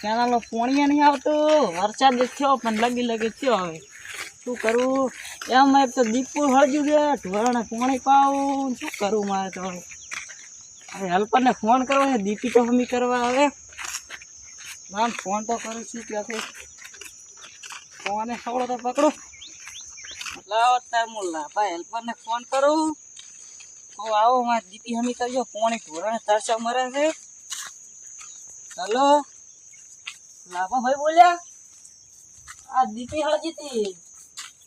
કેનાલનો પાણી નહીં આવતું, વરસાદ થયો પણ લગી થયો. હવે શું કરું? એમ એક તો દીપુર હળજ્યું છે, ઢોરાને પાણી પાવું, શું કરું મારે તો? હવે હેલ્પરને ફોન કરવો છે, દીપી તો હમી કરવા આવે. ના ફોન તો કરું છું, ત્યાંથી ફોને સવડો તો પકડું. લાવો તાર મુલ્લા ભાઈ હેલ્પરને ફોન કરું. આવો મારે દીપી હમી કરજો, પાણી ઢોરાને તરસા મરે છે. હલો લાભા ભાઈ બોલ્યા? આ દીપી હળજી હતી,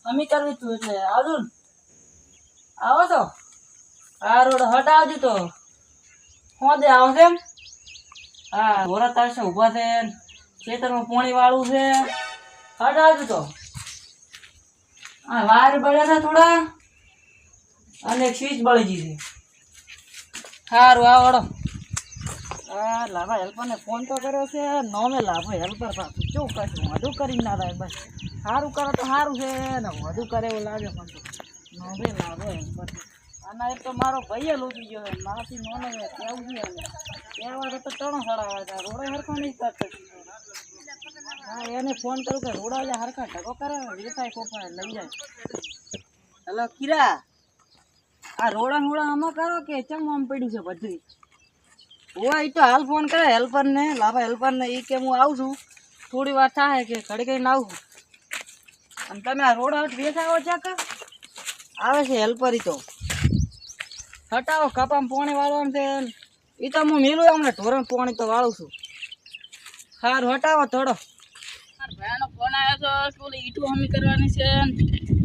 હમી કરવી તું એટલે આવજો ને. આવો તો આ રોડ હટાવજો તો દે આવો છે એમ. હા ઢોરા તરસે ઊભા છે, ખેતરમાં પાણી વાળું છે, હટાવજો તો. હા વાર બળ્યા છે થોડા અને સ્વીચ બળી ગઈ છે. સારું આવડો. હા લાભા હેલ્પરને ફોન તો કર્યો છે, નોમે લાભો હેલ્પર પાછું શું કરશું, વધુ કરીને ના થાય બસ. સારું કરે તો સારું છે ને વધુ કરે એવું લાગે પણ તો નોમે લાભો હેલ્પર. આના એક તો મારો ભાઈ લૂટી ગયો છે, મારાથી નોનો કેવું છે કહેવા તો ટણો સડાવે છે, રોડે હરખો નહીં કરતો. હા એને ફોન કરું કે રોડા એટલે હરખા ઢગો કરે, વેચાય કોપા લઈ જાય. હેલો કિરા, આ રોડા રોડા આમાં કરો કે ચમ આમ પડ્યું છે બધું? ઓવા એ તો હાલ ફોન કરે હેલ્પરને, લાભા હેલ્પરને, એ કે હું આવું છું થોડી વાર થાય કે ઘડી કઈને આવું. અને તમે આ રોડ હટ વેચાવો છે કે આવે છે હેલ્પર? તો હટાવો, કપામાં પોણી વાળવાનું છે એ તો હું મેલું અમને ઢોરણ પોણી તો વાળું છું. સારું હટાવો થોડો. ભાઈનો ફોન આવ્યો છે, સ્કૂલ ઈટું હમી કરવાની છે,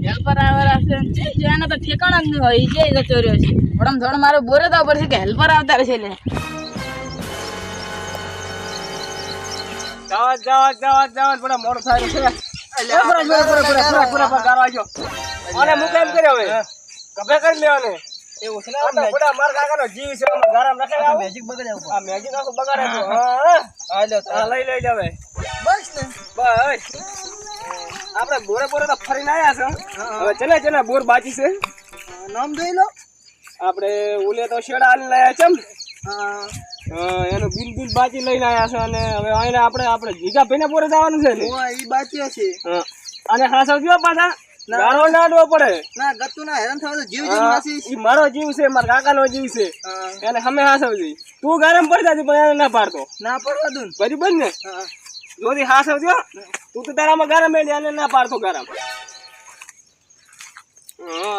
હેલ્પર આવેલા છે, જેને તો ઠેકાણા જ નહીં હોય એ જે જતો રહ્યો છે. થોડમ થોડો મારે બોરે તો પડશે કે હેલ્પર આવતા રહેશે. લે જવા બધા મોડું થાય છે. અને મુકે એમ કર્યો હવે કભે કરી લેવાને એવું છે ને. બધા માર કાકાનો જીવ છે, અમે ગારામ રાખે આવો મેજિક બગાડ્યા ઉપર. આ મેજિક આખો બગાડે તો હા લ્યો આ લઈ લઈ જાવે બસ ને બસ. આપણે બોરે બોરે તો ફરીને આયા છે. હવે ચલે બોર બાકી છે. નામ જોઈ લો. આપણે ઓલે તો શેડા આલી લાયા છે. એનું બિલ બાકી લઈને આયા છે. અને હવે આઈને આપણે જીગા ભાઈને બોરે જવાનું છે ને. ઈ બાકી છે. અને હા સૌ જો પાછા ગારો નાડવો પડે ના ગત્તુ ના હેરાન થવા તો જીવ જીવ નાસી. ઈ મારો જીવ છે, મારા કાકાનો જીવ છે. એને હમે હાસવજી તું ગરમ પડી જાતી પણ એને ના પાડતો. ના પડવા દઉં બરાબર ને. જોદી હાસવજો તું તો તારામાં ગરમ મેલી અને ના પાડતો ગરમ.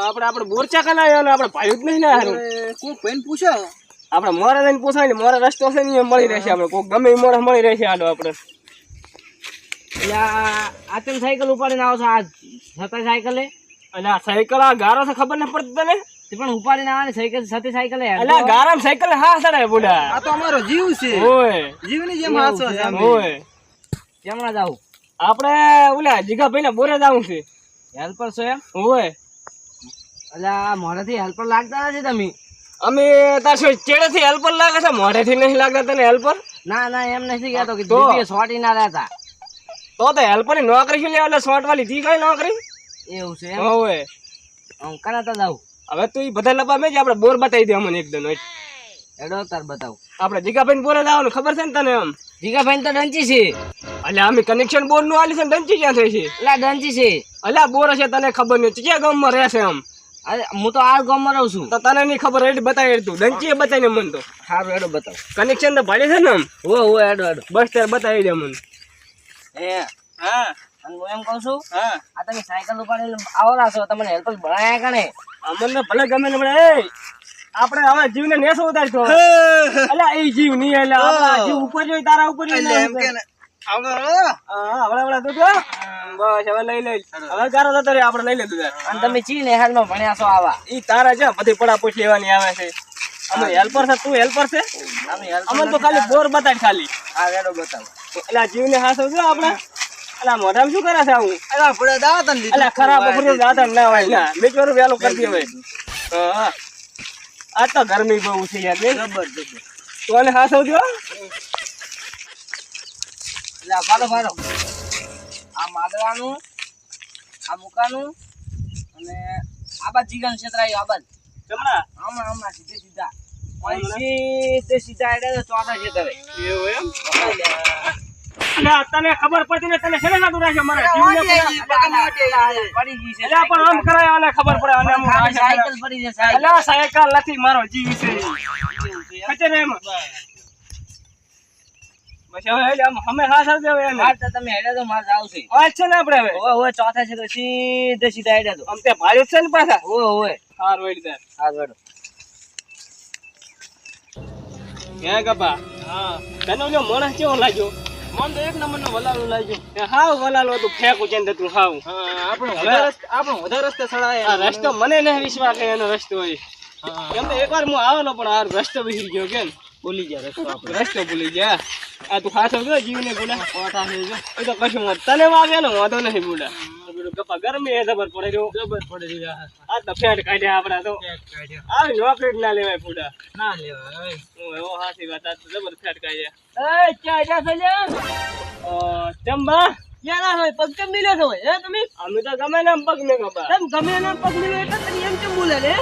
આપણે બોરચા કનાયો ને આપણે ભાઈ જ નહીં ને હારું. કોઈ ભાઈને પૂછો આપણે મોરા જઈને પૂછાય ને મોરા રસ્તો છે ને મળી રહેશે. આપણે કોઈ ગમે એ મોરા મળી રહેશે. આડો આપણે આ તેમ સાયકલ ઉપાડીને આવો છો? આ છતાં સાયકલે એટલે આ સાયકલ આ ગારો છે ખબર ન પડતી તને? પણ ઉપાડીને આવવાની સાયકલ સાથે સાયકલ એટલે ગારામ સાયકલ હા સડે બુડા. આ તો અમારો જીવ છે. ઓય જીવની જેમ હાસો છે. ઓય કેમણા જાવું? આપણે ઓલા જીગા ભાઈને બોરે જાવું છે. હેલ્પર છો એમ? ઓય એટલે આ મોઢેથી હેલ્પર લાગતા નથી તમે? અમે તાર ચેડેથી હેલ્પર લાગે છે, મોઢેથી નહીં લાગતા તને હેલ્પર? ના ના એમ નથી કહેતો કે દીપીએ સોટી ના રહેતા. તો હેલ્પર ની નોકરી શું લેવા? શોર્ટ વાળી તી કઈ નોકરી એવું છે એમ? ઓય હું કરાતા જાઉં. હવે તું ઈ બધા લપા મેજ આપણે બોર બતાવી દે અમને એકદમ. એડો તાર બતાવું. આપણે જીગાભાઈ બોરે જવાનું ખબર છે ને તને? એમ જીગાભાઈ તો ડંચી છે. એટલે અમે કનેક્શન બોર નું આલી છે ને ડંચી ક્યાં થઈ છે? એટલે ડંચી છે. એટલે બોર હશે તને ખબર નહીં ક્યાં ગામમાં રહેશે? એમ હું તો આ ગામમાં રહું છું. તો તને નહીં ખબર એટલે બતાવી તું ડંચી બતાવીને મન તો સારું એડો બતાવ. કનેક્શન તો ભાડે છે ને? એમ હો એડો એડો બસ ત્યારે બતાવી દે મને. હા અને હું એમ કહું છું આ તમે સાયકલ ઉપાડીને આવરા છો, તમને હેલ્પર ભણાયા કણે? અમને ભલે ગમે ને આપણે હવે જીવને નેસો ઉતારતો. એટલે એ જીવ નહીં એટલે આપણા જીવ ઉપર જોઈ તારા ઉપર જોઈ એમ કે ને આવડે તું જો બસ હવે લઈ લઈ હવે ગારો જતો રે આપણે લઈ લેતું. અને તમે ચી નેહાલમાં ભણ્યા છો આવા? ઈ તારા છે બધી પડા પૂછ લેવાની આવે છે. અમે હેલ્પર છે, તું હેલ્પર છે. અમે તો ખાલી બોર બતાડ ખાલી. હા વેડો બતાવો. એટલે જીવને હાસવ જો આપણે. એટલે મોઢામાં શું કરે છે આવું? એટલે ફળે દાતન દીધું. એટલે ખરાબ ફળે દાતન ના હોય ના મેચવારું વેલું કરી દે હવે. હા આ તો ગરમી બહુ છે યાર. જબરજસ્ત તો એને હાસવ જો. એટલે ભાડો ભાડો આ માદવાનું આ મુકાનું અને આ બાદ જીગન ક્ષેત્ર આવ્યું. આ બાદ જમણા હમણાં સીધા સીધા એટલે ચોથા ક્ષેત્રે. એવું એમ અને તને ખબર પડતી ને તને શેને લાગુ રાખે મારે જીવને પડી ગઈ છે એટલે પણ આમ કરાય અને ખબર પડે અને હું સાયકલ પડી છે સાયકલ એટલે સાયકલ નથી મારો જીવ છે ખચે ને એમ બસ હવે અમે હાથ હાથ દેવે એને માર તો તમે હેડે તો માર જાવ છે આ છે ને આપણે હવે ઓય ચોથા છે તો સીધે સીધા હેડે તો આમ તે ભાઈ છે ને પાછા ઓય હાર વેડી દે હા વેડો હે ગપા હા તને ઓલો માણસ કેવો લાગ્યો મન તો એક નંબરનો વલાલો લાગ્યો હાવ વલાલો હતું ફેંકું છે ને તું હાવ આપણો વધારે રસ્તે સડાય રસ્તો મને નહીં વિશ્વાસ કે એનો રસ્તો હોય કેમ તો એકવાર હું આવેલો પણ આ રસ્તો વિસરી ગયો કેમ ભૂલી ગયા રસ્તો ભૂલી ગયા આ તું ખાસો ગયો જીવને બોલા કોઠા છે જો એ તો કશું તને વાગે ને વાંધો નહીં બોલા ગપા ગરમી એ જબર પડે રહ્યો આ તો ફેટ કાઢ્યા આપડા તો આવી નોકરી ના લેવાય ફૂડા ના લેવાય એવો હાથી વાત આ તો જબર ફેટ કાઢ્યા એ ચા જા સજા ચંબા ક્યાં ના હોય પગ કેમ મિલ્યો છો હે તમે અમે તો ગમે ને પગ ને ગપા તેમ ગમે એના પગ મિલ્યો એટલે તને એમ કેમ બોલે રે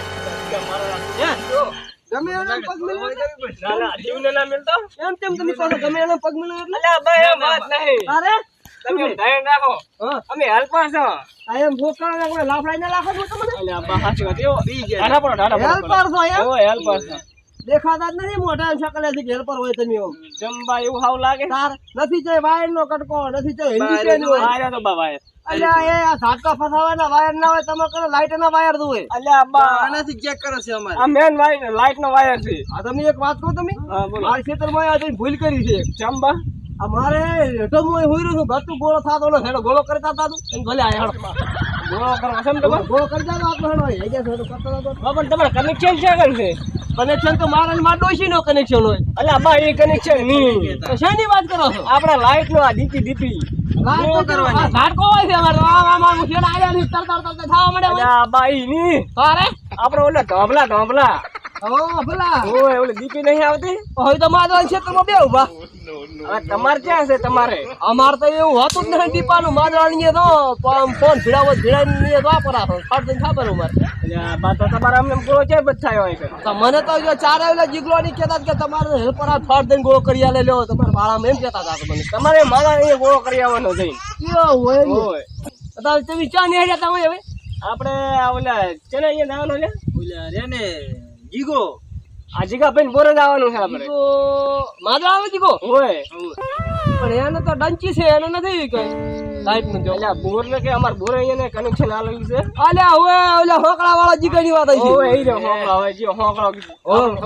ગમે એના પગ મિલ્યો ના ના જીવને ના મિલતો એમ તેમ તમે કહો ગમે એના પગ મિલ્યો એટલે અલ્યા બે વાત નહીં અરે તમે ધ્યાન રાખો અમે હાલ પાછો આ એમ ભોકરા ના કોઈ લાફડાઈ ના લાખો છો તમને અલ્યા બા હાચી વાત એવો ડાડા પડો હેલ્પર છો એમ ઓય હેલ્પર દેખાતા જ નથી મોટા શકલેથી હેલ્પર હોય તમે એમ ચંબા એવું હાવ લાગે તાર નથી ચાય વાયર નો કટકો નથી ચાય હિન્દી કે નો આર્યા તો બા ભાઈ અલ્યા એ આ ઝાટકા ફસાવાના વાયર ના હોય તમે કરો લાઈટ ના વાયર દો હોય અલ્યા બા આનાથી ચેક કરો છે અમારે આ મેન વાયર લાઈટ નો વાયર છે આ તમે એક વાત કહો તમે હા બોલો મારા ક્ષેત્રમાં આ તમે ભૂલ કરી છે ચંબા અમારે હેઠો મોય હોઈ રહ્યો છું ગતું ગોળો થાતો ને હેડો ગોળો કરતા હતા તું ભલે આ હેડો ગોળો કરવા છે ને તમારે ગોળો કરી જાવ આપણો હેડો હે ગયા હેડો કરતા હતો પણ તમારે કનેક્શન છે કે છે કનેક્શન તો મારા ને માર ડોશી નો કનેક્શન હોય અલ્યા બા એ કનેક્શન નહીં તો શેની વાત કરો છો આપડા લાઈટ નો આ ડીપી લાઈટ કરવાની ઝાટકો હોય છે અમારે આમાં મુખેડા આયા ની તરતર થાવા મળે હોય અલ્યા બા ઈ ની અરે આપડે ઓલા ઢોબલા ઓ ભલા ઓય ઓલી દીપી નહીં આવતી હોય તો માદવાન ક્ષેત્રમાં બે ઉભા હવે તમારે ક્યાં છે તમારે અમાર તો એવું હતું જ નહીં દીપાનું માદવાણીએ તો ફોન ભીડાવો ભીડાઈને વાપરા ફટ દઈને ખબર અમારે અલ્યા બા તો તમારે અમને ગોળો છે બધાયો હોય છે તો મને તો જો ચારે ઓલા જીગલો ની કહેતા કે તમારે હેલ્પર આ ફટ દઈને ગોળો કરી આલે લ્યો તમારે ભાડામાં એમ કહેતા હતા મને તમારે મારા એ ગોળો કરી આવવાનો જઈને કેવો હોય ને ઓય તો તમે ચા નહીં જતા હોય હવે આપણે આ ઓલા છે ને અહીંયા જવાનું લે ઓલા રે ને જીગો આ જીગા ભાઈ બોરે જવાનું છે આપણે જીગો માદવા આવે જીગો ઓય પણ એને તો ડંચી છે એને નથી કઈ લાઈટ નું જો અલ્યા બોર ને કે અમાર બોર અહીંયા કનેક્શન આલેલું છે અલ્યા હવે ઓલા હોકળા વાળા જીગાની વાત આવી ઓય એ જો હોકળા હોય જો હોકળા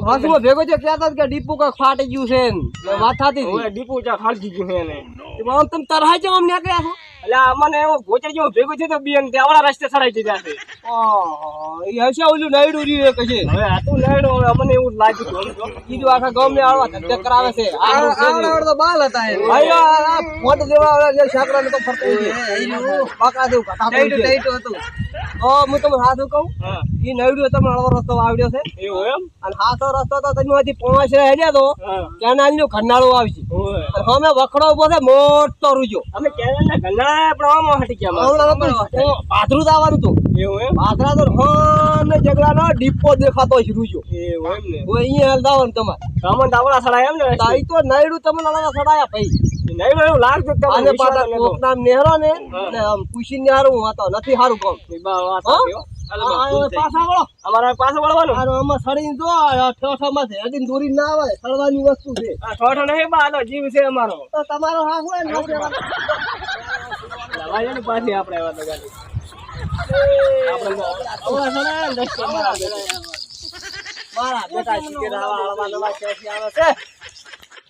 વાસમાં ભેગો છે કહેતા કે ડીપુ કાક ફાટી ગયું છે ને વાત થતી હતી ઓય દીપુ ચા ખાલી ગયું છે એને આમ તમે તરહાઈ છે આમ નીકળ્યા છો અલ્યા મને એવો ગોચર જેવો ભેગો છે તો બીએન ત્યાં રસ્તે ચડાઈ દીધા છે એ હશે ઓલું નાયડું રહ્યું કે છે હવે આ તું લેડો હવે અમને એવું લાગ્યું કીધું આખા ગામ ને આળવા ધક્કા કરાવે છે આવડો તો બાલ હતા અયો આ ફોટ દેવા વાળા જે શાકરા ને તો ફરતો છે પાકા દેવું કાતા ટાઈટ હતું હું તમને સાચું કહું હા ઈ નાયડું તમને હળવો રસ્તો આવડ્યો છે એવું એમ અને હાથો રસ્તો તો તમે હજી પોણા છે હેડ્યા તો હા કેનાલ નું ખંડાળું આવશે ઓય અને અમે વખડો ઉભો છે મોટો રૂજો અમે કેરળના ગલ્લા પ્રવાહમાં હટી ગયા ભાદરું જ આવવાનું હતું એવું એમ ભાદરા તો હન જગડાનો ડીપો દેખાતો છે રૂજો એવું એમ ને હું અહીંયા હાલ દાવાનું તમારે કામન દાવડા સડાય એમ ને તાઈ તો નાયડું તમને લડા સડાયા ભાઈ નહીં એવું લાગતું કે અને પાછા કોકના નેહરો ને ને આમ પૂછીને હારું હું તો નથી હારું કોમ પાછા વળો અમારા પાસે વળવાનું અને આમાં સડીને જો ઠોઠામાં છે હજી દોરી ના આવે સડવાની વસ્તુ છે ઠોઠો નહીં બા આનો જીવ છે અમારો તો તમારો હાથ હોય ને લવાય ને પાછી આપણે એવા તો ગાડી મારા બેટા શીખે હળવા નવા ચોથી આવે છે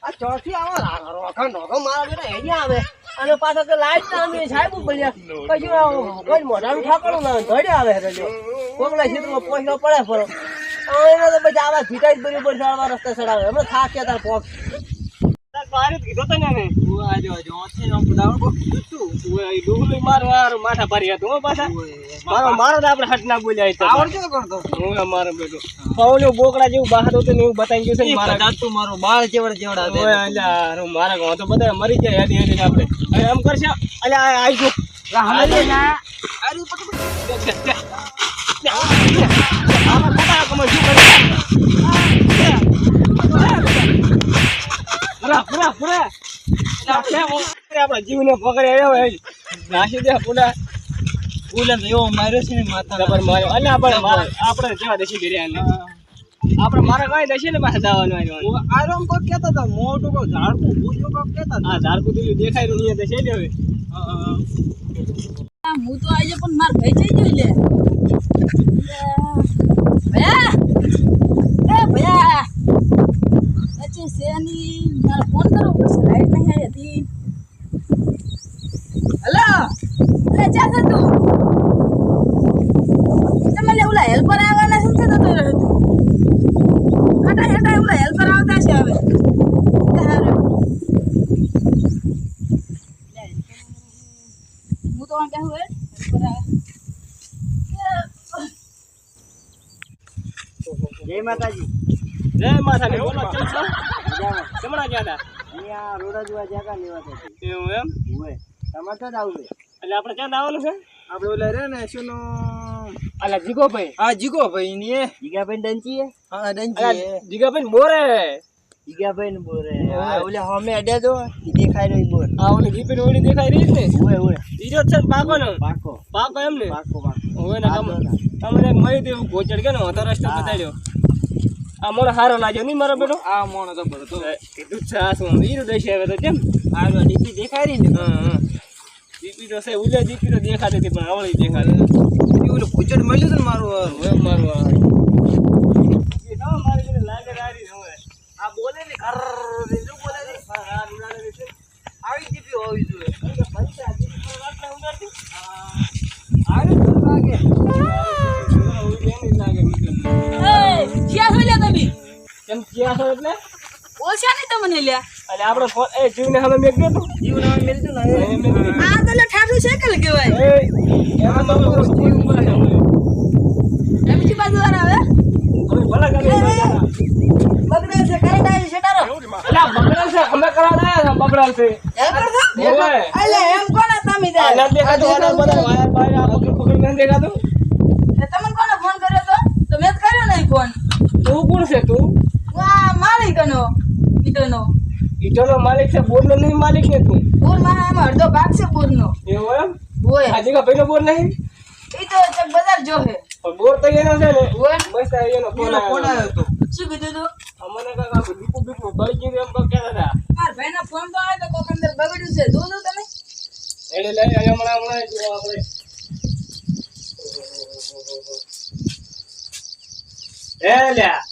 આ ચોથી આવે રોખા નોખો મારા બેટા હેડી આવે અને પાછા તો લાઈટ ના અમે સાહેબ પડ્યા પછી કોઈ મોઢાનું ઠાકરું ના ધડે આવે છે કોકના ક્ષેત્રમાં પહોંચવા પડે ફરો એને તો પછી આવા ભીટાઈ જ બરોબર છે આવા રસ્તે ચડાવે હમણાં થાક કે તાર પોક કીધો તો ને માથા ભારી હતું પાછા મારો આપણે હટ ના બોલ્યા મારો બેટો પૌલું બોકડા જેવું બહાર હતું ને એવું બતાવી ગયું છે મારા મારું બાળ જેવડા મારા ગામ તો બધા મરી જાય હેડી હેડી આપણે એમ કરશે અલ્યા આવી ગયો આપણા જીવને પકડે આવ્યો હોય નાસી દે પૂરા બોલ્યા એવો માર્યો છે ને માથા જબર માર્યો અને આપણે જેવા દેશી ગિરિયા આપણે મારા કઈ દેશી ને પાસે જવાનું આરામ કોક કહેતા હતા મોટું કોક ઝાડકું ભૂજ્યું કોક કહેતા હા ઝાડકું તો દેખાય નહીં દેશે ને હવે હું તો આજે પણ માર ભાઈ જઈ ગયો લે ભયા એ ભયા પછી શેની મારે ફોન કરવો પડશે લાઈટ નહીં આવી હતી હલો અરે જા તું તમે ઓલા હેલ્પર આવવાના છે તો તો હટા હટા ઓલા હેલ્પર આવતા છે હવે હું તો આમ કહું હેલ્પર આવે જય માતાજી જય માતા ને બોલો કેમ છો જમણા ગયા હતા અહીંયા રોડા જોવા જાગા લેવા છે એવું એમ હોય તમારે તો જ આવું છે એટલે આપણે ક્યાં આવવાનું છે આપણે ઓલા રે ને શું અલા જીગોભાઈ હા જીગોભાઈ ની જીગાભાઈ ડંચી હા ડંચી જીગાભાઈ બોરે જીગાભાઈ ને બોરે ઓલા હમે અડે તો દેખાય રહ્યો બોર આ ઓલી જીપી ઓલી દેખાય રહી છે હોય હોય ઈજો છે પાકો ને પાકો પાકો એમ ને પાકો પાકો હોય ને તમને મળી દેવું ગોચડ કે ને હતો રસ્તો બતાડ્યો આ મને સારો લાગ્યો નહીં મારો બેટો આ મોણો તો બરો તો કીધું છે આ શું હીરો દેશે હવે તો કેમ આ ડીપી દેખાય રહી ને હા જીપી તો છે ઉલે જીપી તો દેખાતી હતી પણ આવળી દેખાતી ઓલું ભૂચડ મળ્યું ને મારું હવે મારું એ તો મારી જોડે લાગે રારી હવે આ બોલે ને ઘર શું બોલે ને આવી ડીપી હોવી જોઈએ પૈસા જીપી પર વાત ના ઉડાડતી આવી તો લાગે લાગે એ ક્યાં છો લ્યા તમે કેમ ક્યાં છો એટલે ઓછા નહીં તમને લ્યા અને આપણો ફોન એ જીવને હવે મેં ગયો તો જીવ ના મેલતું ને આ તો લે ઠાઠું છે કે કહેવાય એમાં તો જીવ ઉપર છે એ બીજી બાજુ વાળા હવે હવે ભલા કરી બગડે છે કરંટ આવી છે તારો અલા બગડલ છે અમે કરાવડા આયા બગડલ છે હેલ્પર છો ઓય અલે એમ કોને તમે આ ન દેખાતું વાળા બધા વાયર વાયર આ પકડ ન દેખાતું તમે કોને ફોન કર્યો તો મેં જ કર્યો નહીં ફોન તું કોણ છે તું આ માલિકનો ઈટોનો ઈટોનો માલિક છે બોરનો નહીં માલિક ને તું બોર મારા એમાં અડધો ભાગ છે બોરનો એવું એમ હોય આજે કા ભાઈનો બોર નહીં ઈ તો ચક બજાર જો હે પણ બોર તો એનો છે ને હોય મસ્ત એનો ફોન આવ્યો તો શું કીધું તું અમને કાકા દીપુ દીપુ ભાઈ ગયું એમ કહેતા હતા મારા ભાઈનો ફોન તો આવે તો કોક અંદર બગડ્યું છે જોયું તમે એટલે લઈ હમણાં જો આપણે એ લ્યા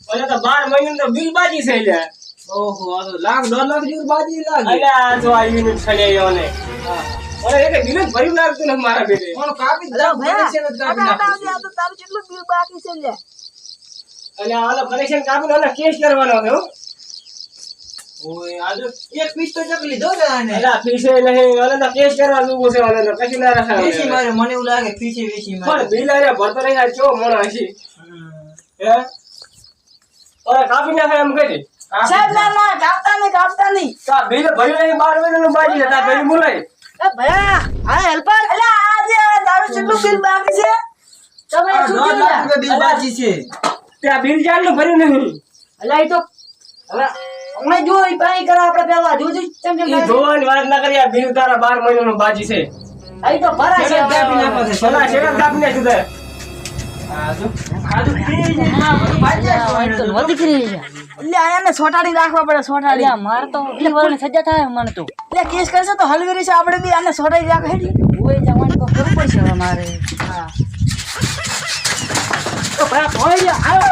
ઓલે તો 12 મહિનાનું તો બિલ બાજી છે લ્યા ઓહો આ તો લાખ 2 લાખ જેવું બાજી લાગે અલ્યા જો આ યુનિટ છડ્યો ને ઓલે એક બિલ જ ભર્યું લાગતું ને મારા બેટે કોણ કાપી અરે ભયા કનેક્શન જ કાપી નાખ્યું આ તો તારું કેટલું બિલ બાકી છે લે અલ્યા આનો કનેક્શન કાપીને આને કેસ કરવાનો છે હો ઓય આ તો એક પીસ તો ચક લીધો ને આને અલ્યા પીસે નહીં ઓલે તો કેસ કરવા દુબો છે ઓલે તો કશું ના રખાય વેચી મારે મને એવું લાગે પીછે વેચી મારે પણ બિલ આરે ભરતો નહીં આ ચો મોણો હશી હે ઓલે કાપી નાખે એમ કહી સાહેબ ના કાપતા નહીં કા બિલ ભર્યું નહીં 12 મહિનાનું બાજી હતા પેલી બોલાય એ ભયા આ હેલ્પર એટલે આ જે તારું કેટલું બિલ બાકી છે તમે શું 2 લાખ રૂપિયા બિલ બાજી છે ત્યાં બિલ જાણનું ભર્યું નહીં એટલે એ તો હવે અમે જો ઈ પાઈ કરા આપણે પેલા જોજો કેમ ઈ જોવાની વાત ના કરી આ બિલ તારા 12 મહિનાનું બાજી છે આ તો ભરા છે શેરડ કાપી નાખો છે સોના શેરડ કાપી નાખ્યું તે આ તો બધું બાજી તો નોતી કરી એટલે આયાને સોટાડી રાખવા પડે સોટાડી માર તો ઈ વરને સજા થાય મને તો એટલે કેસ કરશે તો હલવેરી છે આપણે બી આને સોટાડી રાખે હેડી ઓય જવાનું તો કરવું પડશે હવે મારે હા તો ભયા હોય આવો